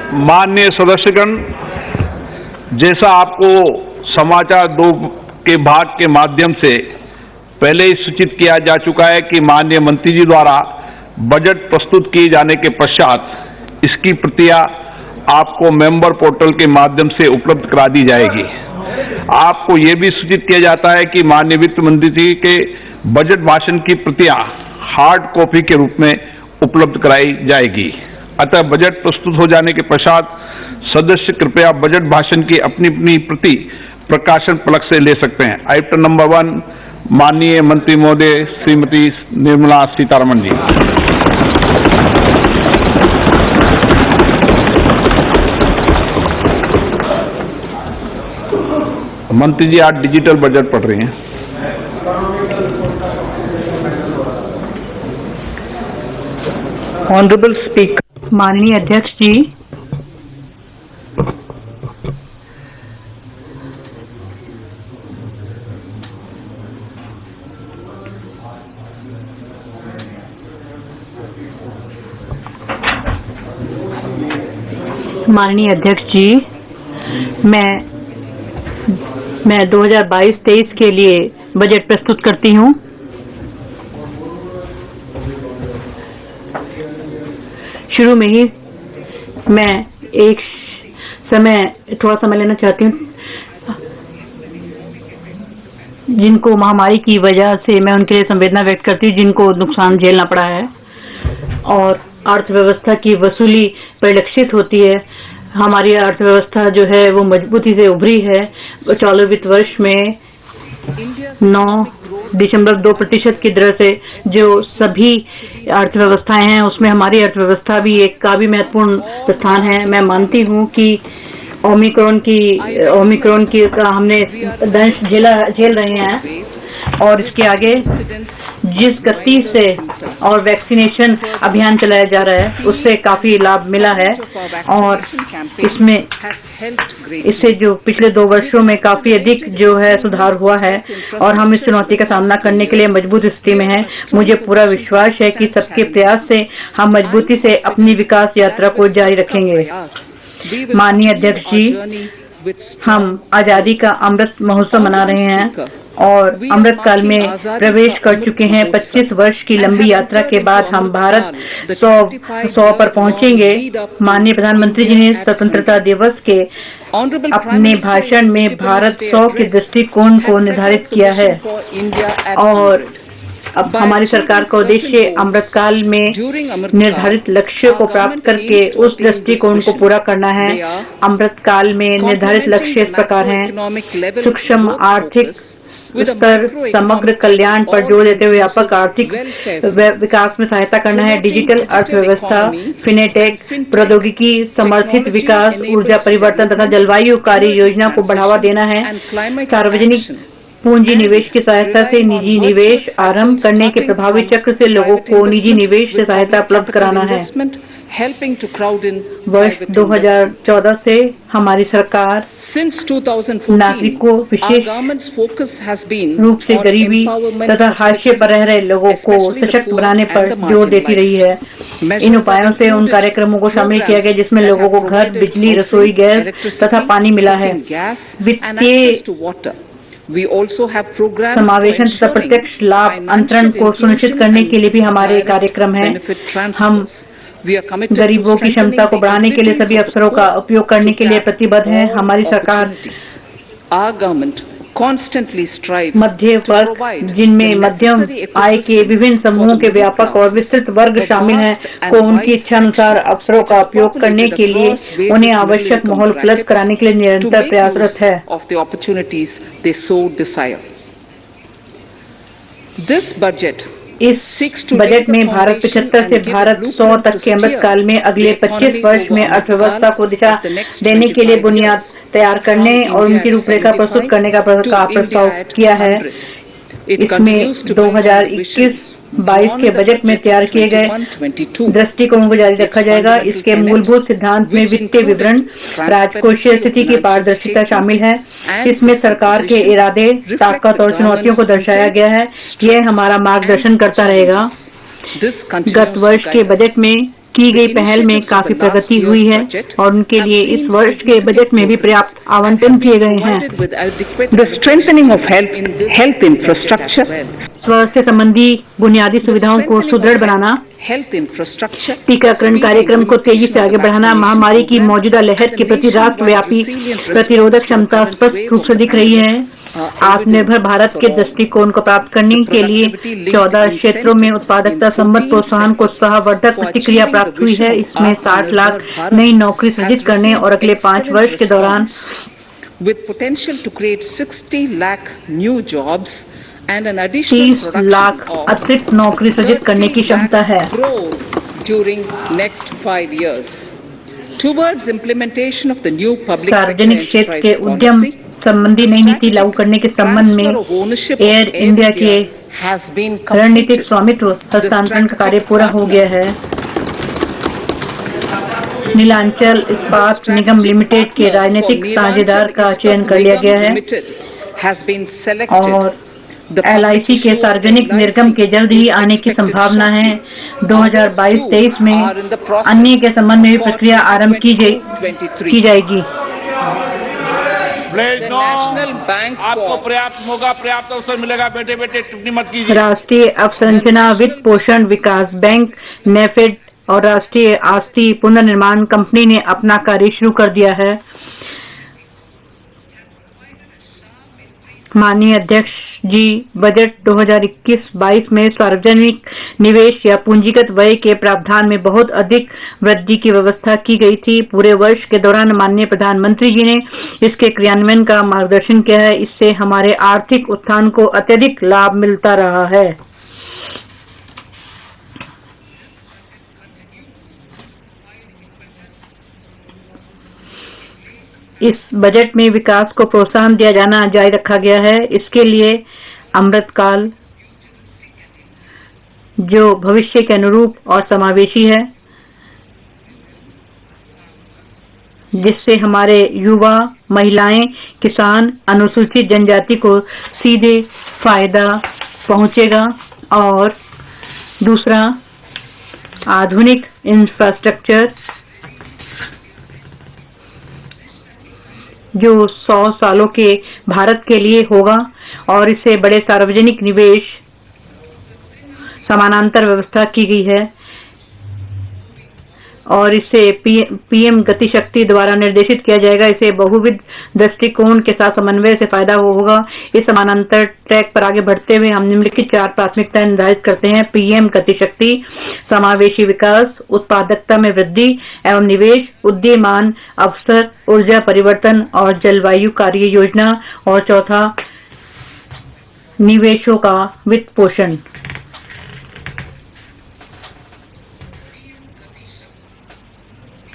माननीय सदस्यगण, जैसा आपको समाचार 2 के भाग के माध्यम से पहले ही सूचित किया जा चुका है कि माननीय मंत्री जी द्वारा बजट प्रस्तुत किए जाने के पश्चात इसकी प्रतियां आपको मेंबर पोर्टल के माध्यम से उपलब्ध करा दी जाएगी। आपको ये भी सूचित किया जाता है कि माननीय वित्त मंत्री जी के बजट भाषण की प्रतियां हार्ड कॉपी के रूप में उपलब्ध कराई जाएगी। अतः बजट प्रस्तुत हो जाने के पश्चात सदस्य कृपया बजट भाषण की अपनी अपनी प्रति प्रकाशन फलक से ले सकते हैं। आइटम नंबर 1, माननीय मंत्री महोदय श्रीमती निर्मला सीतारमण जी। मंत्री जी आज डिजिटल बजट पढ़ रही हैं। ऑनरेबल स्पीकर, माननीय अध्यक्ष जी, माननीय अध्यक्ष जी, मैं 2022-23 के लिए बजट प्रस्तुत करती हूँ। शुरू में ही मैं थोड़ा समय लेना चाहती हूँ जिनको महामारी की वजह से मैं उनके लिए संवेदना व्यक्त करती हूँ, जिनको नुकसान झेलना पड़ा है और अर्थव्यवस्था की वसूली परिलक्षित होती है। हमारी अर्थव्यवस्था जो है वो मजबूती से उभरी है। चालू वित्त वर्ष में 9.2% की दर से जो सभी अर्थव्यवस्थाएं हैं उसमें हमारी अर्थव्यवस्था भी एक का भी महत्वपूर्ण स्थान है। मैं मानती हूं कि ओमिक्रॉन की का हमने दंश झेल रहे हैं और इसके आगे जिस गति से और वैक्सीनेशन अभियान चलाया जा रहा है उससे काफी लाभ मिला है और इससे जो पिछले 2 वर्षों में काफी अधिक जो है सुधार हुआ है और हम इस चुनौती का सामना करने के लिए मजबूत स्थिति में हैं। मुझे पूरा विश्वास है कि सबके प्रयास से हम मजबूती से अपनी विकास यात्रा को जारी रखेंगे। माननीय अध्यक्ष जी, हम आजादी का अमृत महोत्सव मना रहे हैं और अमृत काल में प्रवेश कर चुके हैं। 25 वर्ष की लंबी यात्रा के बाद हम भारत 100 पर पहुंचेंगे। माननीय प्रधानमंत्री जी ने स्वतंत्रता दिवस के अपने भाषण में भारत 100 के दृष्टिकोण को निर्धारित किया है और अब हमारी सरकार का उद्देश्य अमृतकाल में निर्धारित लक्ष्य को प्राप्त करके उस दृष्टिकोण को पूरा करना है। अमृतकाल में निर्धारित लक्ष्य इस प्रकार हैं: सूक्ष्म आर्थिक स्तर, समग्र कल्याण पर जोर देते हुए व्यापक आर्थिक विकास में सहायता करना है, डिजिटल अर्थव्यवस्था, फिनेटेक, प्रौद्योगिकी समर्थित विकास, ऊर्जा परिवर्तन तथा जलवायु कार्य योजना को बढ़ावा देना है, सार्वजनिक पूंजी निवेश की सहायता से निजी निवेश आरंभ करने के प्रभावी चक्र से लोगों को निजी निवेश से सहायता उपलब्ध कराना है। वर्ष 2014 से हमारी सरकार नागरिकों, विशेष रूप से गरीबी तथा हाशिए पर रह रहे लोगों को सशक्त बनाने पर जोर देती रही है। इन उपायों से उन कार्यक्रमों को शामिल किया गया जिसमें लोगों को घर, बिजली, रसोई गैस तथा पानी मिला है। वित्तीय समावेशन तथा प्रत्यक्ष लाभ अंतरण को सुनिश्चित करने के लिए भी हमारे कार्यक्रम हैं। हम गरीबों की क्षमता को बढ़ाने के लिए सभी अवसरों का उपयोग करने के लिए प्रतिबद्ध हैं। हमारी सरकार मध्य वर्ग, जिनमें मध्यम आय के विभिन्न समूहों के व्यापक और विस्तृत वर्ग शामिल हैं, को उनकी इच्छा अनुसार अवसरों का उपयोग करने के लिए उन्हें आवश्यक माहौल उपलब्ध कराने के लिए निरंतर प्रयासरत है। इस बजट में भारत 75 से भारत 100 तक के अमृत काल में अगले 25 वर्ष में अर्थव्यवस्था को दिशा देने के लिए बुनियाद तैयार करने और उनकी रूपरेखा प्रस्तुत करने का प्रस्ताव किया है। इसमें 2021-22 के बजट में तैयार किए गए दृष्टिकोण को जारी रखा जाएगा। इसके मूलभूत सिद्धांत में वित्तीय विवरण, राजकोषीय स्थिति की पारदर्शिता शामिल है। इसमें सरकार के इरादे, ताकत और चुनौतियों को दर्शाया गया है। यह हमारा मार्गदर्शन करता रहेगा। गत वर्ष के बजट में की गई पहल में काफी प्रगति हुई है और उनके लिए इस वर्ष के बजट में भी पर्याप्त आवंटन किए गए हैं। The strengthening of health infrastructure, स्वास्थ्य संबंधी बुनियादी सुविधाओं को सुदृढ़ बनाना, टीकाकरण कार्यक्रम को तेजी से आगे बढ़ाना, महामारी की मौजूदा लहर के प्रति राष्ट्रव्यापी प्रतिरोधक क्षमता स्पष्ट रूप से दिख रही है। आत्मनिर्भर भारत के दृष्टिकोण को प्राप्त करने के लिए 14 क्षेत्रों में उत्पादकता संबंध प्रोत्साहन को उत्साहवर्धक प्रतिक्रिया प्राप्त हुई है। इसमें 60 लाख नई नौकरी सृजित करने और अगले 5 वर्ष के दौरान with potential to create 60 lakh new jobs and an 30 additional lakh production अतिरिक्त नौकरी सृजित करने की क्षमता है। during next 5 years towards implementation of the new public सार्वजनिक क्षेत्र के उद्यम संबंधी नई नीति लागू करने के संबंध में एयर इंडिया के रणनीतिक स्वामित्व हस्तांतरण का कार्य पूरा हो गया है। नीलांचल इस्पात निगम लिमिटेड के राजनीतिक साझेदार का चयन कर लिया गया है और LIC के सार्वजनिक निर्गम के जल्द ही आने की संभावना है। 2022-23 में अन्य के संबंध में भी प्रक्रिया आरंभ की जाएगी। आपको पर्याप्त मौका, पर्याप्त अवसर मिलेगा। बेटे बेटे टिप्पणी मत कीजिए। राष्ट्रीय अवसंरचना वित्त पोषण विकास बैंक नेफेड और राष्ट्रीय आस्ती पुनर्निर्माण कंपनी ने अपना कार्य शुरू कर दिया है। माननीय अध्यक्ष जी, बजट 2021-22 में सार्वजनिक निवेश या पूंजीगत व्यय के प्रावधान में बहुत अधिक वृद्धि की व्यवस्था की गई थी। पूरे वर्ष के दौरान माननीय प्रधानमंत्री जी ने इसके क्रियान्वयन का मार्गदर्शन किया है। इससे हमारे आर्थिक उत्थान को अत्यधिक लाभ मिलता रहा है। इस बजट में विकास को प्रोत्साहन दिया जाना जारी रखा गया है। इसके लिए अमृतकाल जो भविष्य के अनुरूप और समावेशी है, जिससे हमारे युवा, महिलाएं, किसान, अनुसूचित जनजाति को सीधे फायदा पहुंचेगा। और दूसरा, आधुनिक इंफ्रास्ट्रक्चर जो 100 सालों के भारत के लिए होगा और इससे बड़े सार्वजनिक निवेश समानांतर व्यवस्था की गई है और इसे पीएम गति शक्ति द्वारा निर्देशित किया जाएगा। इसे बहुविध दृष्टिकोण के साथ समन्वय से फायदा होगा। इस समानांतर ट्रैक पर आगे बढ़ते हुए हम निम्नलिखित 4 प्राथमिकताएं निर्धारित करते हैं। पीएम गति शक्ति, समावेशी विकास, उत्पादकता में वृद्धि एवं निवेश, उदीयमान अवसर, ऊर्जा परिवर्तन और जलवायु कार्य योजना और चौथा, निवेशों का वित्त पोषण।